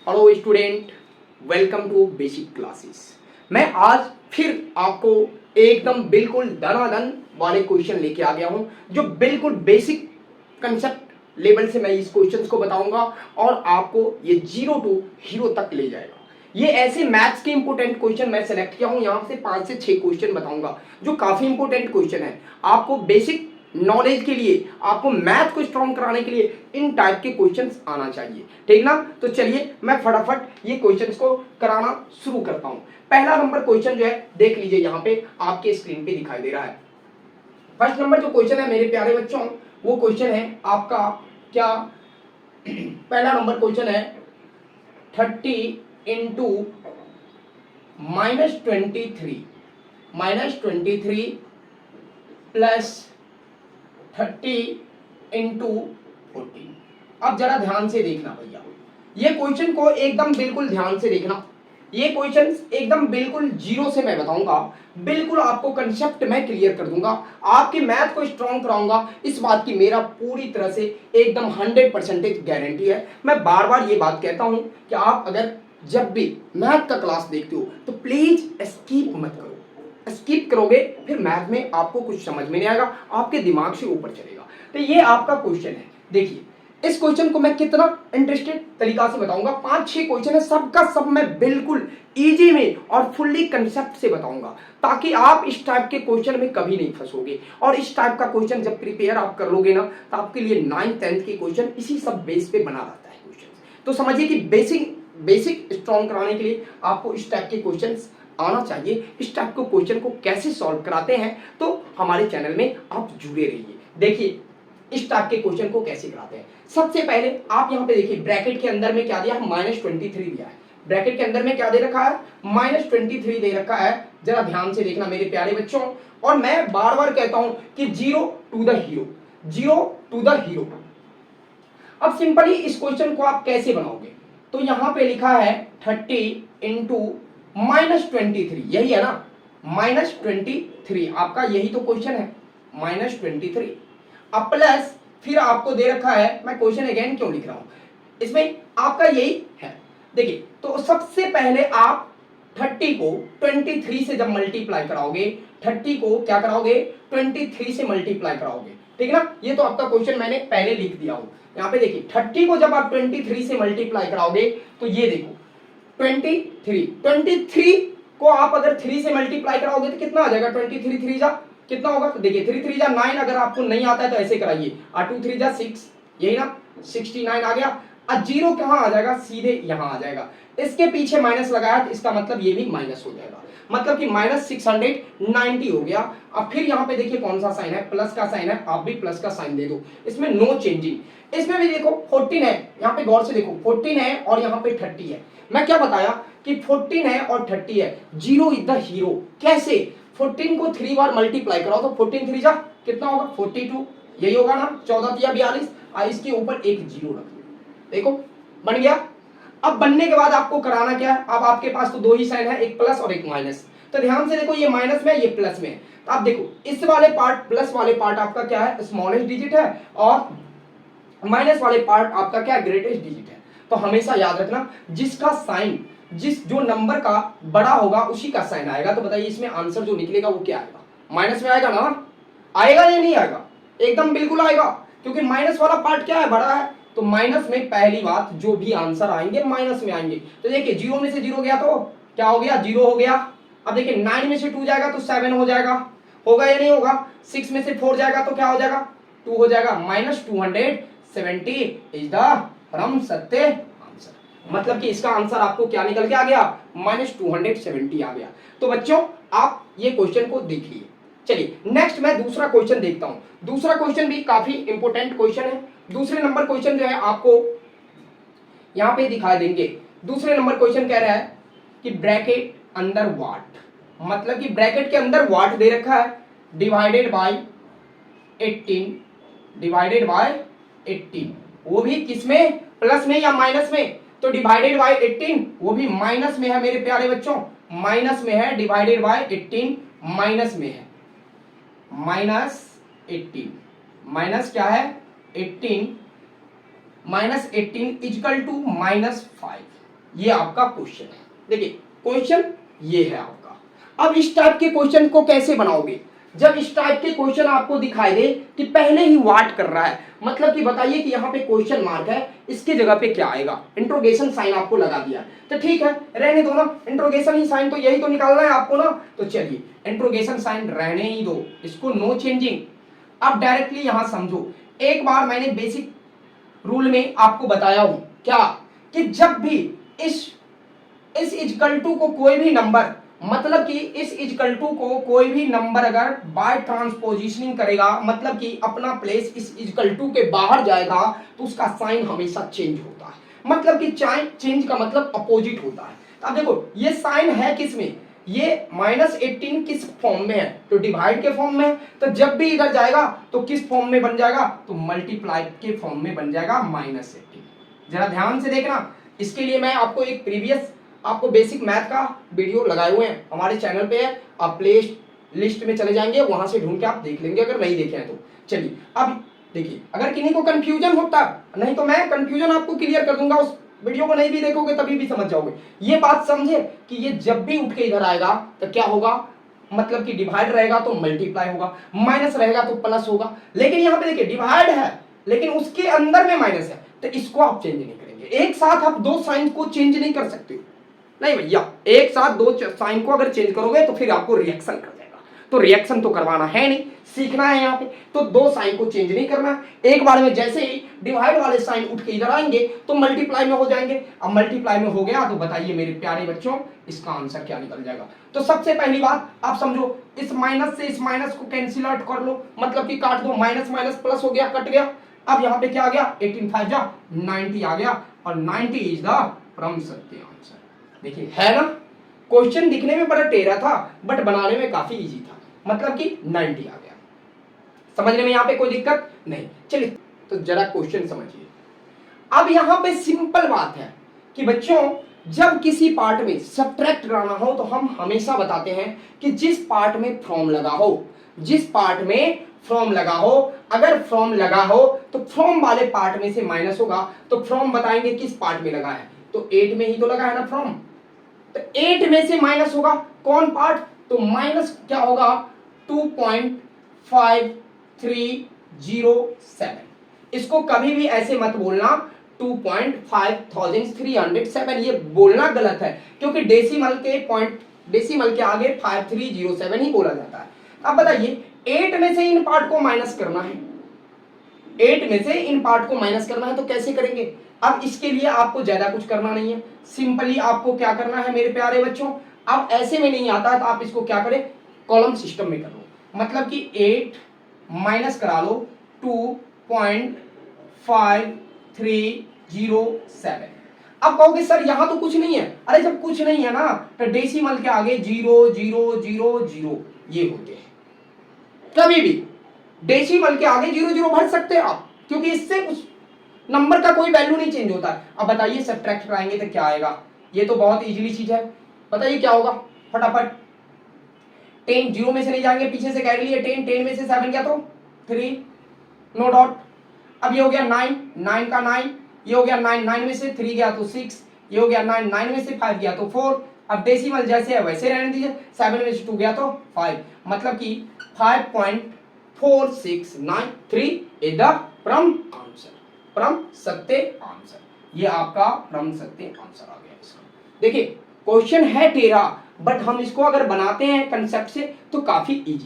Hello student, welcome to basic classes. मैं आज फिर आपको एकदम बिल्कुल धनाधन वाले क्वेश्चन लेके आ गया हूं, जो बिल्कुल बेसिक कंसेप्ट लेवल से मैं इस क्वेश्चंस को बताऊंगा और आपको ये जीरो टू हीरो तक ले जाएगा। ये ऐसे मैथ्स के इंपोर्टेंट क्वेश्चन मैं सेलेक्ट किया हूं, यहां से 5 से 6 क्वेश्चन बताऊंगा जो काफी इंपोर्टेंट क्वेश्चन है आपको बेसिक नॉलेज के लिए, आपको मैथ को स्ट्रॉन्ग कराने के लिए इन टाइप के क्वेश्चंस आना चाहिए, ठीक ना। तो चलिए मैं फटाफट ये क्वेश्चंस को कराना शुरू करता हूं। पहला नंबर क्वेश्चन जो है देख लीजिए, यहाँ पे आपके स्क्रीन पे दिखाई दे रहा है। फर्स्ट नंबर जो क्वेश्चन है मेरे प्यारे बच्चों, वो क्वेश्चन है आपका क्या, पहला नंबर क्वेश्चन है 30 इंटू -23 प्लस 30 इंटू 14। अब जरा ध्यान से देखना भैया, ये क्वेश्चन को एकदम बिल्कुल ध्यान से देखना। ये क्वेश्चन एकदम बिल्कुल जीरो से मैं बताऊंगा, बिल्कुल आपको कंसेप्ट मैं क्लियर कर दूंगा, आपके मैथ को स्ट्रॉन्ग कराऊंगा, इस बात की मेरा पूरी तरह से एकदम 100% गारंटी है। मैं बार बार ये बात कहता हूं कि आप अगर जब भी मैथ का क्लास देखते हो तो प्लीज स्किप मत करो। स्किप करोगे फिर मैथ में आपको कुछ समझ में नहीं आएगा, आपके दिमाग से ऊपर चलेगा। तो ये आपका क्वेश्चन है, देखिए इस क्वेश्चन को मैं कितना इंटरेस्टेड तरीका से बताऊंगा। 5-6 क्वेश्चन है, सबका सब मैं बिल्कुल इजी में और फुल्ली कंसेप्ट से बताऊंगा, ताकि आप इस टाइप के क्वेश्चन में कभी नहीं फंसोगे। और इस टाइप का क्वेश्चन जब प्रिपेयर आप कर लोगे ना, तो आपके लिए 9th-10th के क्वेश्चन इसी सब बेस पे बना रहता है क्वेश्चन। तो समझिए कि बेसिक स्ट्रॉन्ग कराने के लिए आपको इस टाइप के क्वेश्चन आना चाहिए। इस टाइप के क्वेश्चन को कैसे सॉल्व कराते हैं, तो हमारे चैनल में आप जुड़े रहिए। देखिए इस टाइप के क्वेश्चन को कैसे कराते हैं। सबसे पहले आप यहाँ पे देखिए, ब्रैकेट के अंदर में क्या दिया है, -23 दिया है। ब्रैकेट के अंदर में क्या दे रखा है, -23 दे रखा है। जरा ध्यान से देखना मेरे प्यारे बच्चों, और मैं बार बार कहता हूं कि जीरो टू द हीरो। अब सिंपली इस क्वेश्चन को आप कैसे बनाओगे, तो यहां पे लिखा है 30 इंटू -23, यही है ना, -23 आपका यही तो क्वेश्चन है, -23। अब प्लस फिर आपको दे रखा है, मैं क्वेश्चन अगेन क्यों लिख रहा हूं, इसमें आपका यही है। देखिए तो सबसे पहले आप 30 को 23 से जब मल्टीप्लाई कराओगे, 30 को क्या कराओगे, 23 से मल्टीप्लाई कराओगे, ठीक ना। ये तो आपका क्वेश्चन मैंने पहले लिख दिया हूं। यहाँ पे देखिए 30 को जब आप 23 से मल्टीप्लाई कराओगे, तो ये देखो 23 को आप अगर 3 से मल्टीप्लाई कराओगे तो कितना आ जाएगा, 23 3 जा कितना होगा, तो देखिए 3 3 जा 9। अगर आपको नहीं आता है तो ऐसे कराइए, 2 3 जा 6, यही ना, 69 आ गया। अब जीरो कहां आ जाएगा, सीधे यहां आ जाएगा। इसके पीछे माइनस लगाया तो इसका मतलब ये भी माइनस हो जाएगा, मतलब कि -690 हो गया। अब फिर यहाँ पे देखिए कौन सा साइन है, प्लस का साइन है, आप भी प्लस का साइन दे दो, इसमें नो चेंजिंग। इसमें भी देखो 14 है, यहाँ पे गौर से देखो 14 है और यहाँ पे 30 है। मैं क्या बताया कि 14 है और 30 है, जीरो इज द हीरो। कैसे, 14 को 3 बार मल्टीप्लाई कराओ तो 14 3 जा कितना होगा, 42, यही होगा ना, 14 या 42, इसके ऊपर एक जीरो रख दो, देखो बन गया। अब बनने के बाद आपको कराना क्या है, अब आपके पास तो दो ही साइन है, एक प्लस और एक माइनस। तो ध्यान से देखो, ये माइनस में ये प्लस में, तो आप देखो इस वाले पार्ट प्लस वाले पार्ट आपका क्या है, स्मॉलेस्ट डिजिट है, और माइनस वाले पार्ट आपका क्या है, ग्रेटेस्ट डिजिट है। तो हमेशा याद रखना, जिसका साइन जो नंबर का बड़ा होगा उसी का साइन आएगा। तो बताइए इसमें आंसर जो निकलेगा वो क्या आएगा, माइनस में आएगा ना, आएगा या नहीं आएगा, एकदम बिल्कुल आएगा, क्योंकि माइनस वाला पार्ट क्या है, बड़ा है। तो माइनस में पहली बात जो भी आंसर आएंगे माइनस में आएंगे। तो देखिए जीरो में से जीरो गया तो क्या हो गया, जीरो हो गया। अब देखिए 9 में से 2 जाएगा तो 7 हो जाएगा, होगा या नहीं होगा। 6 में से 4 जाएगा तो क्या हो जाएगा, 2 हो जाएगा। -270 इज द परम सत्य आंसर। मतलब कि इसका आंसर आपको क्या निकल के आ गया, -270 आ गया। तो बच्चों आप ये क्वेश्चन को देखिए। चलिए नेक्स्ट मैं दूसरा क्वेश्चन देखता हूं। दूसरा क्वेश्चन भी काफी इंपोर्टेंट क्वेश्चन है। दूसरे नंबर क्वेश्चन जो है आपको यहां पे दिखा देंगे। दूसरे नंबर क्वेश्चन कह रहा है कि ब्रैकेट अंदर वाट, मतलब कि ब्रैकेट के अंदर वाट दे रखा है, डिवाइडेड बाय 18, वो भी किसमें, प्लस में या माइनस में। तो डिवाइडेड बाय 18 वो भी माइनस में है मेरे प्यारे बच्चों, माइनस में है, डिवाइडेड बाय 18 माइनस में है, -18 माइनस क्या है 18, -18 इजकल टू -5। ये आपका क्वेश्चन है। देखिए क्वेश्चन ये है आपका। अब इस टाइप के क्वेश्चन को कैसे बनाओगे? जब इस टाइप के क्वेश्चन आपको दिखाई दे कि पहले ही वाट कर रहा है, मतलब कि बताइए कि यहाँ पे क्वेश्चन मार्क है, इसकी जगह पे क्या आएगा? इंट्रोगेशन साइन आपको लगा दिया, तो ठीक है रहने दो ना, इंट्रोगेशन ही साइन, तो यही तो निकालना है आपको ना। तो चलिए इंट्रोगेशन साइन रहने ही दो, इसको नो चेंजिंग। अब डायरेक्टली यहां समझो, एक बार मैंने बेसिक रूल में आपको बताया हूं क्या, कि जब भी इस इक्वल टू को कोई भी नंबर, मतलब कि इस इक्वल टू को कोई भी नंबर अगर बाय ट्रांसपोजिशनिंग करेगा, मतलब कि अपना प्लेस इस इक्वल टू के बाहर जाएगा, तो उसका साइन हमेशा चेंज होता है। मतलब कि चेंज का मतलब अपोजिट होता है। तो अब देखो ये साइन है किस में, ये -18 किस फॉर्म में है? तो डिवाइड के फॉर्म में है। तो जब भी इधर जाएगा तो किस फॉर्म में बन जाएगा? तो मल्टीप्लाई के फॉर्म में बन जाएगा -18। जरा ध्यान से देखना, इसके लिए मैं आपको एक प्रीवियस आपको बेसिक मैथ का वीडियो लगाए हुए हैं हमारे चैनल पे है, आप प्ले लिस्ट में चले जाएंगे, वहां से ढूंढ के आप देख लेंगे अगर नहीं देखे हैं तो। चलिए अब देखिए, अगर किन्हीं को कंफ्यूजन होता, नहीं तो मैं कंफ्यूजन आपको क्लियर कर दूंगा, उस वीडियो को नहीं भी देखोगे तभी भी समझ जाओगे। ये बात समझे कि ये जब भी उठ के इधर आएगा तो क्या होगा, मतलब कि डिवाइड रहेगा तो मल्टीप्लाई होगा, माइनस रहेगा तो प्लस होगा। लेकिन यहाँ पे देखिए डिवाइड है लेकिन उसके अंदर में माइनस है, तो इसको आप चेंज नहीं करेंगे। एक साथ आप दो साइन को चेंज नहीं कर सकते, नहीं भैया, एक साथ दो साइन को अगर चेंज करोगे तो फिर आपको रिएक्शन कर जाएगा। तो रिएक्शन तो करवाना है नहीं, सीखना है यहाँ पे, तो दो साइन को चेंज नहीं करना। एक बार में जैसे ही डिवाइड वाले साइन उठ के इधर आएंगे तो मल्टीप्लाई में हो जाएंगे। अब मल्टीप्लाई में हो गया तो बताइए मेरे प्यारे बच्चों इसका आंसर क्या निकल जाएगा? तो सबसे पहली बात आप समझो, इस माइनस से इस माइनस को कैंसिल आउट कर लो, मतलब कि काट दो, माइनस माइनस प्लस हो गया, कट गया। अब यहाँ पे क्या आ गया, 18 5 जा 90 आ गया, और 90 इज द परम सत्य आंसर। देखिए है ना, क्वेश्चन दिखने में बड़ा टेढ़ा था बट बनाने में काफी इजी था, मतलब कि 90 आ गया। समझने में यहाँ पे कोई दिक्कत नहीं। चलिए तो जरा क्वेश्चन समझिए। अब यहाँ पे सिंपल बात है कि बच्चों जब किसी पार्ट में सब्ट्रैक्ट लाना हो तो हम हमेशा बताते हैं कि जिस पार्ट में फ्रॉम लगा हो, जिस पार्ट में फ्रॉम लगा हो, अगर फ्रॉम लगा हो तो फ्रॉम वाले पार्ट में से माइनस होगा, तो फ्रॉम बताएंगे किस पार्ट में लगा है, तो 8 में ही तो लगा है ना फ्रॉम, तो 8 में से माइनस होगा कौन पार्ट, तो माइनस क्या होगा 2.5307। इसको कभी भी ऐसे मत बोलना 2.5307, ये बोलना गलत है क्योंकि डेसिमल के आगे 5307 ही बोला जाता है। अब बताइए 8 में से इन पार्ट को माइनस करना है, 8 में से इन पार्ट को माइनस करना है, तो कैसे करेंगे? अब इसके लिए आपको ज्यादा कुछ करना नहीं है, सिंपली आपको क्या करना है मेरे प्यारे बच्चों, अब ऐसे में नहीं आता है तो आप इसको क्या करें, कॉलम सिस्टम में कर लो, मतलब कि 8 माइनस करा लो 2.5307। अब कहोगे सर यहां तो कुछ नहीं है, अरे जब कुछ नहीं है ना तो डेसिमल के आगे 0000 ये होते हैं, कभी भी डेसिमल के आगे 00 भर सकते हैं आप, क्योंकि इससे उस नंबर का कोई वैल्यू नहीं चेंज होता है। अब बताइए सब्ट्रैक्ट कराएंगे तो क्या आएगा, ये तो बहुत इजीली चीज है, बताइए क्या होगा फटाफट। 10 जीरो में से नहीं जाएंगे, पीछे से कैरी लिए 10, 10 में से 7 गया तो 3, नो डॉट। अब ये हो गया 9, 9 का 9, ये हो गया 9, 9 में से 3 गया तो 6, ये हो गया 9, 9 में से 5 गया तो 4। अब डेसिमल जैसे है वैसे रहने दीजिए, 7 में से 2 गया तो 5, मतलब कि 5.4693 इज द परम आंसर, परम सत्य आंसर। ये आपका परम सत्य आंसर आ गया इसका। देखिए क्वेश्चन है टेढ़ा बट हम इसको अगर बनाते हैं कंसेप्ट से तो काफी इजी।